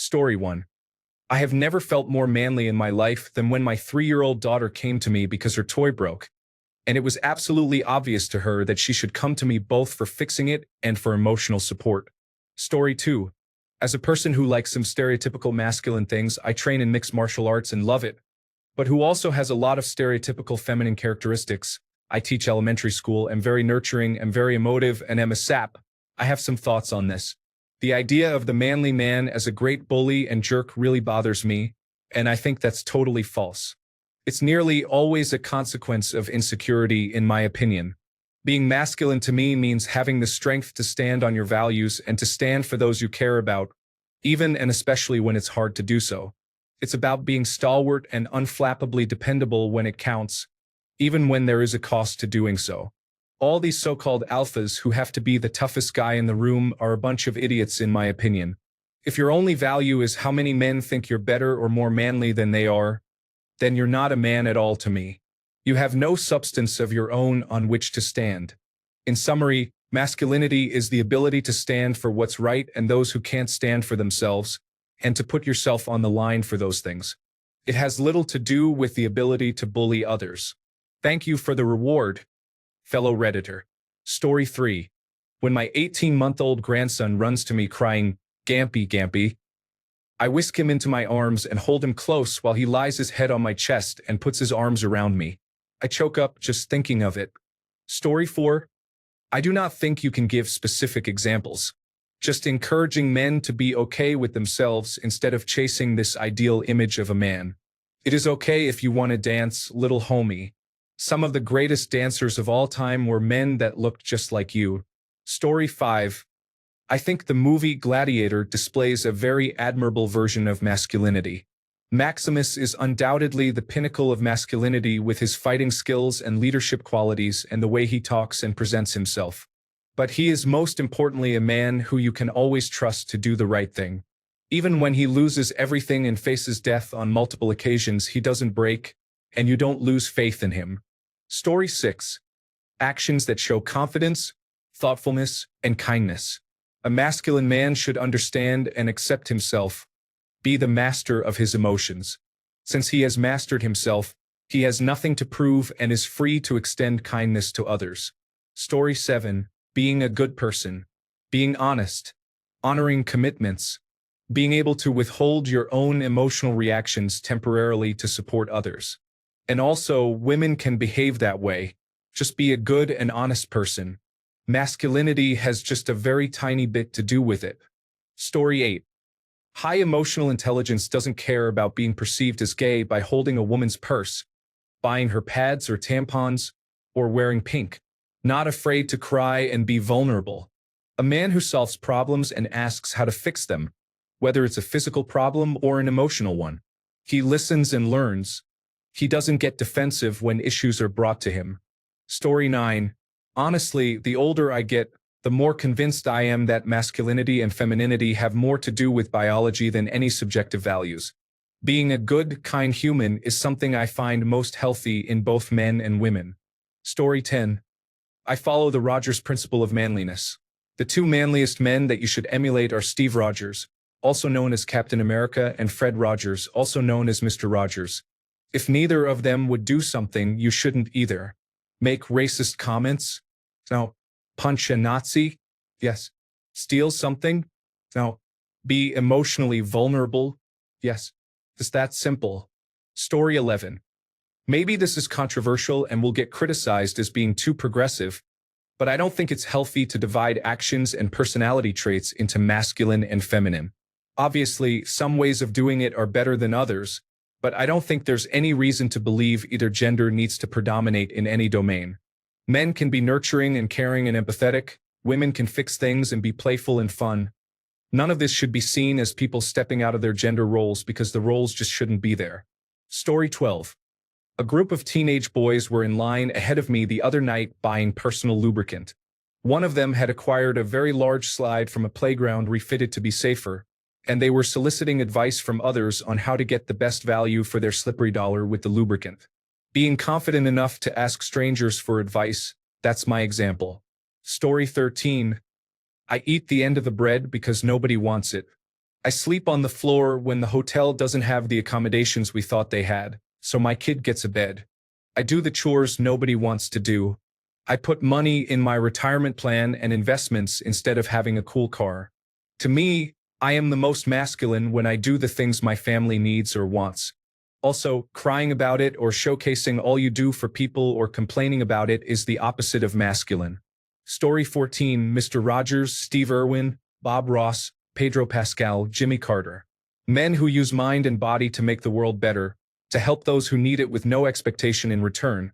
Story 1. I have never felt more manly in my life than when my 3-year-old daughter came to me because her toy broke, and it was absolutely obvious to her that she should come to me both for fixing it and for emotional support. Story 2. As a person who likes some stereotypical masculine things, I train in mixed martial arts and love it, but who also has a lot of stereotypical feminine characteristics. I teach elementary school, am very nurturing, am very emotive, and am a sap. I have some thoughts on this. The idea of the manly man as a great bully and jerk really bothers me, and I think that's totally false. It's nearly always a consequence of insecurity, in my opinion. Being masculine to me means having the strength to stand on your values and to stand for those you care about, even and especially when it's hard to do so. It's about being stalwart and unflappably dependable when it counts, even when there is a cost to doing so. All these so-called alphas who have to be the toughest guy in the room are a bunch of idiots, in my opinion. If your only value is how many men think you're better or more manly than they are, then you're not a man at all to me. You have no substance of your own on which to stand. In summary, masculinity is the ability to stand for what's right and those who can't stand for themselves, and to put yourself on the line for those things. It has little to do with the ability to bully others. Thank you for the reward, fellow Redditor. Story 3. When my 18-month-old grandson runs to me crying, "Gampy, Gampy," I whisk him into my arms and hold him close while he lies his head on my chest and puts his arms around me. I choke up just thinking of it. Story 4. I do not think you can give specific examples. Just encouraging men to be okay with themselves instead of chasing this ideal image of a man. It is okay if you want to dance, little homie. Some of the greatest dancers of all time were men that looked just like you. Story 5. I think the movie Gladiator displays a very admirable version of masculinity. Maximus is undoubtedly the pinnacle of masculinity with his fighting skills and leadership qualities and the way he talks and presents himself. But he is most importantly a man who you can always trust to do the right thing. Even when he loses everything and faces death on multiple occasions, he doesn't break, and you don't lose faith in him. Story 6. Actions that show confidence, thoughtfulness, and kindness. A masculine man should understand and accept himself, be the master of his emotions. Since he has mastered himself, he has nothing to prove and is free to extend kindness to others. Story 7. Being a good person. Being honest. Honoring commitments. Being able to withhold your own emotional reactions temporarily to support others. And also, women can behave that way. Just be a good and honest person. Masculinity has just a very tiny bit to do with it. Story 8. High emotional intelligence doesn't care about being perceived as gay by holding a woman's purse, buying her pads or tampons, or wearing pink. Not afraid to cry and be vulnerable. A man who solves problems and asks how to fix them, whether it's a physical problem or an emotional one. He listens and learns. He doesn't get defensive when issues are brought to him. Story 9. Honestly, the older I get, the more convinced I am that masculinity and femininity have more to do with biology than any subjective values. Being a good, kind human is something I find most healthy in both men and women. Story 10. I follow the Rogers principle of manliness. The two manliest men that you should emulate are Steve Rogers, also known as Captain America, and Fred Rogers, also known as Mr. Rogers. If neither of them would do something, you shouldn't either. Make racist comments? No. Punch a Nazi? Yes. Steal something? No. Be emotionally vulnerable? Yes. It's that simple. Story 11. Maybe this is controversial and will get criticized as being too progressive, but I don't think it's healthy to divide actions and personality traits into masculine and feminine. Obviously, some ways of doing it are better than others, but I don't think there's any reason to believe either gender needs to predominate in any domain. Men can be nurturing and caring and empathetic. Women can fix things and be playful and fun. None of this should be seen as people stepping out of their gender roles because the roles just shouldn't be there. Story 12. A group of teenage boys were in line ahead of me the other night buying personal lubricant. One of them had acquired a very large slide from a playground refitted to be safer, and they were soliciting advice from others on how to get the best value for their slippery dollar with the lubricant. Being confident enough to ask strangers for advice, that's my example. Story 13. I eat the end of the bread because nobody wants it. I sleep on the floor when the hotel doesn't have the accommodations we thought they had, so my kid gets a bed. I do the chores nobody wants to do. I put money in my retirement plan and investments instead of having a cool car. To me, I am the most masculine when I do the things my family needs or wants. Also, crying about it or showcasing all you do for people or complaining about it is the opposite of masculine. Story 14, Mr. Rogers, Steve Irwin, Bob Ross, Pedro Pascal, Jimmy Carter. Men who use mind and body to make the world better, to help those who need it with no expectation in return,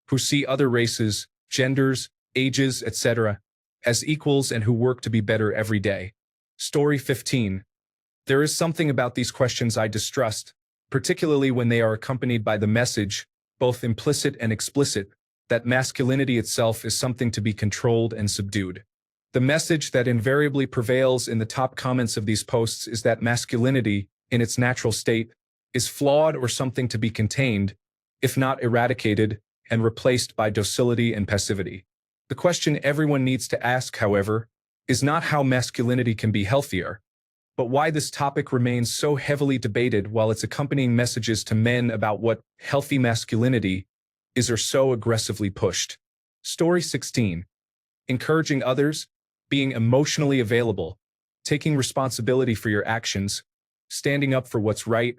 who see other races, genders, ages, etc., as equals and who work to be better every day. Story 15. There is something about these questions I distrust, particularly when they are accompanied by the message, both implicit and explicit, that masculinity itself is something to be controlled and subdued. The message that invariably prevails in the top comments of these posts is that masculinity, in its natural state, is flawed or something to be contained, if not eradicated, and replaced by docility and passivity. The question everyone needs to ask, however, is not how masculinity can be healthier, but why this topic remains so heavily debated while its accompanying messages to men about what healthy masculinity is are so aggressively pushed. Story 16. Encouraging others, being emotionally available, taking responsibility for your actions, standing up for what's right,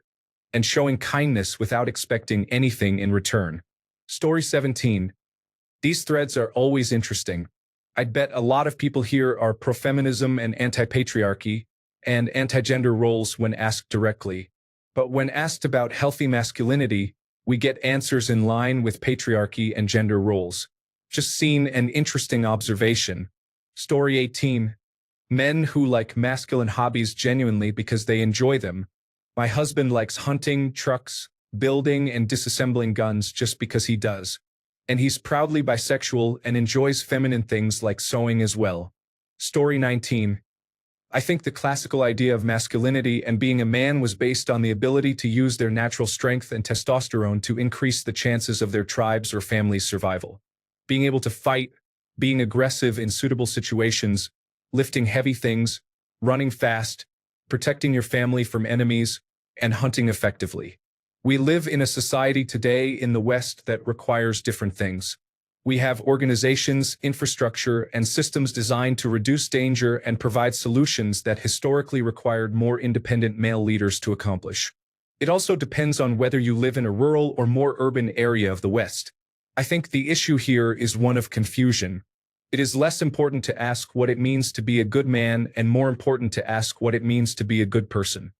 and showing kindness without expecting anything in return. Story 17. These threads are always interesting. I'd bet a lot of people here are pro-feminism and anti-patriarchy and anti-gender roles when asked directly. But when asked about healthy masculinity, we get answers in line with patriarchy and gender roles. Just seen an interesting observation. Story 18. Men who like masculine hobbies genuinely because they enjoy them. My husband likes hunting, trucks, building, and disassembling guns just because he does. And he's proudly bisexual and enjoys feminine things like sewing as well. Story 19. I think the classical idea of masculinity and being a man was based on the ability to use their natural strength and testosterone to increase the chances of their tribe's or family's survival. Being able to fight, being aggressive in suitable situations, lifting heavy things, running fast, protecting your family from enemies, and hunting effectively. We live in a society today in the West that requires different things. We have organizations, infrastructure, and systems designed to reduce danger and provide solutions that historically required more independent male leaders to accomplish. It also depends on whether you live in a rural or more urban area of the West. I think the issue here is one of confusion. It is less important to ask what it means to be a good man and more important to ask what it means to be a good person.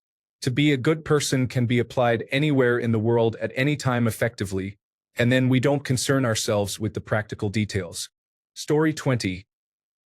To be a good person can be applied anywhere in the world at any time effectively, and then we don't concern ourselves with the practical details. Story 20.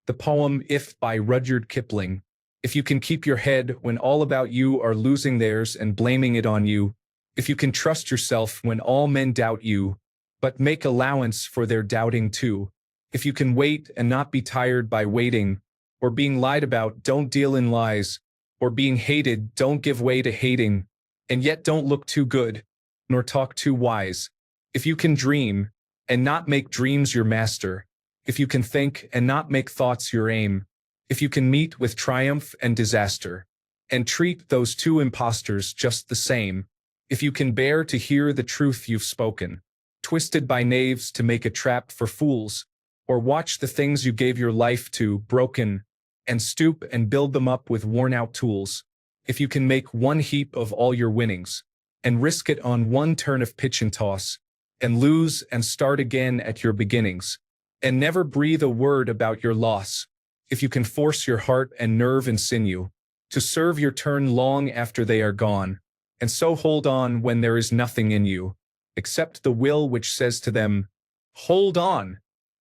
The poem If by Rudyard Kipling. If you can keep your head when all about you are losing theirs and blaming it on you, if you can trust yourself when all men doubt you, but make allowance for their doubting too, if you can wait and not be tired by waiting, or being lied about, don't deal in lies, or being hated, don't give way to hating, and yet don't look too good, nor talk too wise. If you can dream, and not make dreams your master, if you can think and not make thoughts your aim, if you can meet with triumph and disaster, and treat those two impostors just the same, if you can bear to hear the truth you've spoken, twisted by knaves to make a trap for fools, or watch the things you gave your life to broken, and stoop and build them up with worn-out tools, if you can make one heap of all your winnings, and risk it on one turn of pitch and toss, and lose and start again at your beginnings, and never breathe a word about your loss, if you can force your heart and nerve and sinew, to serve your turn long after they are gone, and so hold on when there is nothing in you, except the will which says to them, hold on,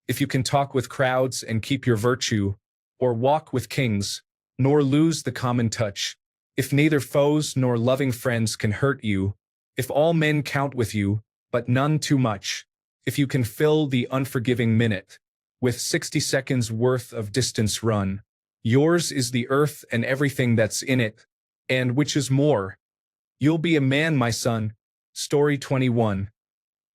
if you can talk with crowds and keep your virtue, or walk with kings, nor lose the common touch, if neither foes nor loving friends can hurt you, if all men count with you, but none too much, if you can fill the unforgiving minute with 60 seconds worth of distance run, yours is the earth and everything that's in it, and which is more, you'll be a man, my son. Story 21.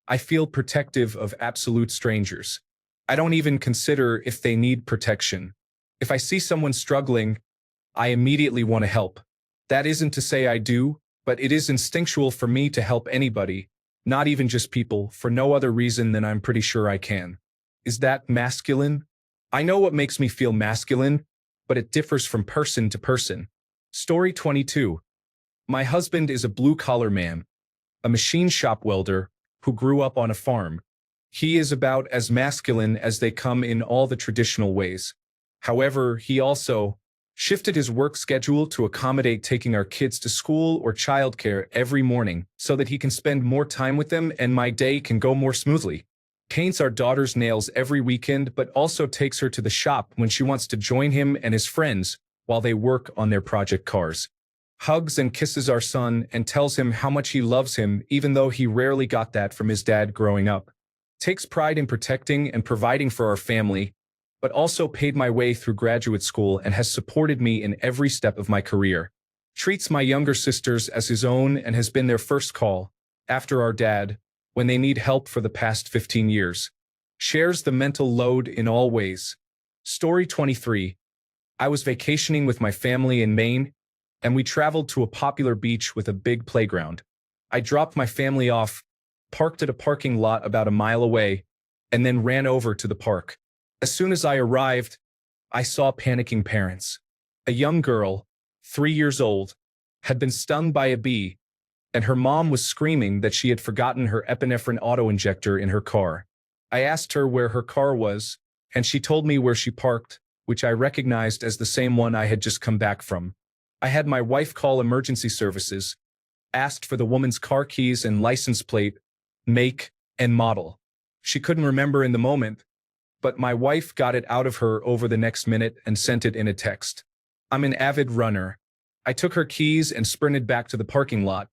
I feel protective of absolute strangers. I don't even consider if they need protection. If I see someone struggling, I immediately want to help. That isn't to say I do, but it is instinctual for me to help anybody, not even just people, for no other reason than I'm pretty sure I can. Is that masculine? I know what makes me feel masculine, but it differs from person to person. Story 22. My husband is a blue-collar man, a machine shop welder who grew up on a farm. He is about as masculine as they come in all the traditional ways. However, he also shifted his work schedule to accommodate taking our kids to school or childcare every morning so that he can spend more time with them and my day can go more smoothly. Paints our daughter's nails every weekend, but also takes her to the shop when she wants to join him and his friends while they work on their project cars. Hugs and kisses our son and tells him how much he loves him even though he rarely got that from his dad growing up. Takes pride in protecting and providing for our family, but also paid my way through graduate school and has supported me in every step of my career. Treats my younger sisters as his own and has been their first call, after our dad, when they need help for the past 15 years. Shares the mental load in all ways. Story 23. I was vacationing with my family in Maine, and we traveled to a popular beach with a big playground. I dropped my family off, parked at a parking lot about a mile away, and then ran over to the park. As soon as I arrived, I saw panicking parents. A young girl, 3 years old, had been stung by a bee, and her mom was screaming that she had forgotten her epinephrine auto-injector in her car. I asked her where her car was, and she told me where she parked, which I recognized as the same one I had just come back from. I had my wife call emergency services, asked for the woman's car keys and license plate, make, and model. She couldn't remember in the moment, but my wife got it out of her over the next minute and sent it in a text. I'm an avid runner. I took her keys and sprinted back to the parking lot,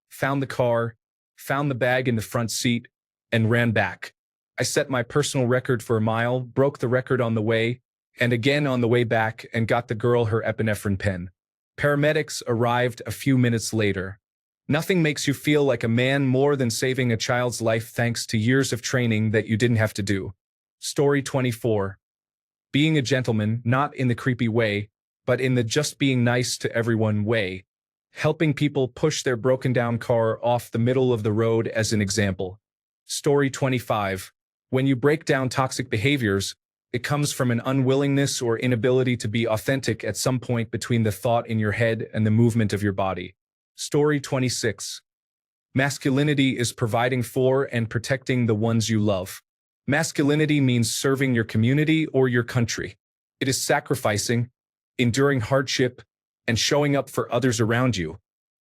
found the car, found the bag in the front seat, and ran back. I set my personal record for a mile, broke the record on the way, and again on the way back, and got the girl her epinephrine pen. Paramedics arrived a few minutes later. Nothing makes you feel like a man more than saving a child's life thanks to years of training that you didn't have to do. Story 24. Being a gentleman, not in the creepy way, but in the just being nice to everyone way. Helping people push their broken down car off the middle of the road as an example. Story 25. When you break down toxic behaviors, it comes from an unwillingness or inability to be authentic at some point between the thought in your head and the movement of your body. Story 26. Masculinity is providing for and protecting the ones you love. Masculinity means serving your community or your country. It is sacrificing, enduring hardship, and showing up for others around you,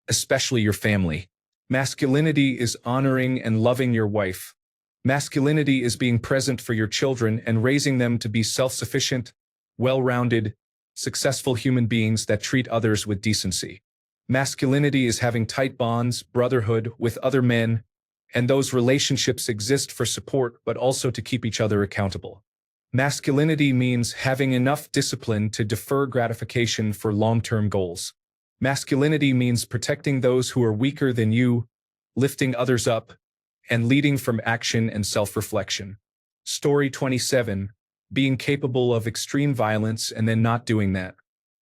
especially your family. Masculinity is honoring and loving your wife. Masculinity is being present for your children and raising them to be self-sufficient, well-rounded, successful human beings that treat others with decency. Masculinity is having tight bonds, brotherhood with other men, and those relationships exist for support but also to keep each other accountable. Masculinity means having enough discipline to defer gratification for long-term goals. Masculinity means protecting those who are weaker than you, lifting others up, and leading from action and self-reflection. Story 27. Being capable of extreme violence and then not doing that.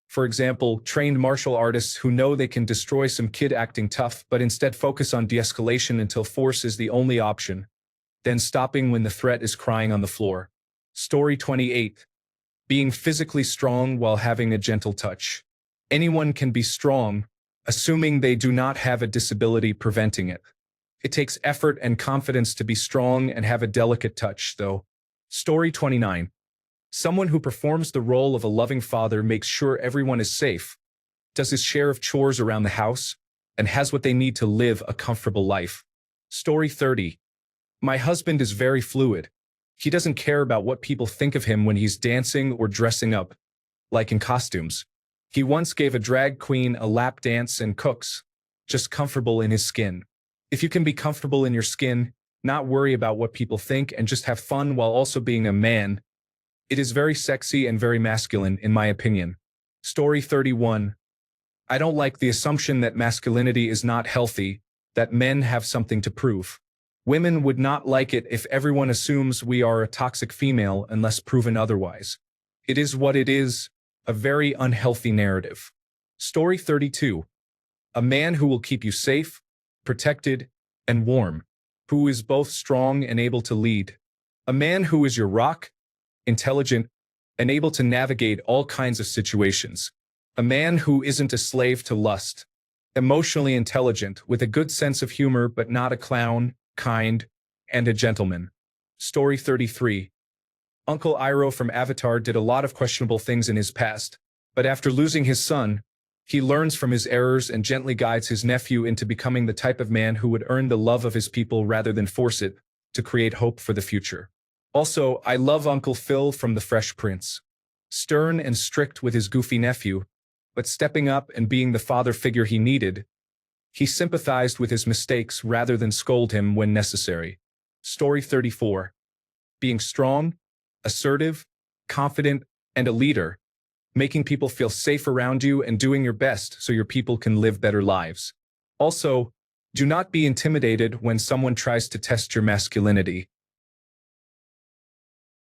For example, trained martial artists who know they can destroy some kid acting tough but instead focus on de-escalation until force is the only option, then stopping when the threat is crying on the floor. Story 28. Being physically strong while having a gentle touch. Anyone can be strong, assuming they do not have a disability preventing it. It takes effort and confidence to be strong and have a delicate touch, though. Story 29. Someone who performs the role of a loving father makes sure everyone is safe, does his share of chores around the house, and has what they need to live a comfortable life. Story 30. My husband is very fluid. He doesn't care about what people think of him when he's dancing or dressing up, like in costumes. He once gave a drag queen a lap dance and cooks, just comfortable in his skin. If you can be comfortable in your skin, not worry about what people think, and just have fun while also being a man, it is very sexy and very masculine, in my opinion. Story 31. I don't like the assumption that masculinity is not healthy, that men have something to prove. Women would not like it if everyone assumes we are a toxic female unless proven otherwise. It is what it is, a very unhealthy narrative. Story 32. A man who will keep you safe, protected, and warm. Who is both strong and able to lead. A man who is your rock, intelligent, and able to navigate all kinds of situations. A man who isn't a slave to lust. Emotionally intelligent, with a good sense of humor but not a clown, kind, and a gentleman. Story 33. Uncle Iroh from Avatar did a lot of questionable things in his past, but after losing his son, he learns from his errors and gently guides his nephew into becoming the type of man who would earn the love of his people rather than force it, to create hope for the future. Also, I love Uncle Phil from The Fresh Prince. Stern and strict with his goofy nephew, but stepping up and being the father figure he needed, he sympathized with his mistakes rather than scold him when necessary. Story 34. Being strong, assertive, confident, and a leader, making people feel safe around you and doing your best so your people can live better lives. Also, do not be intimidated when someone tries to test your masculinity.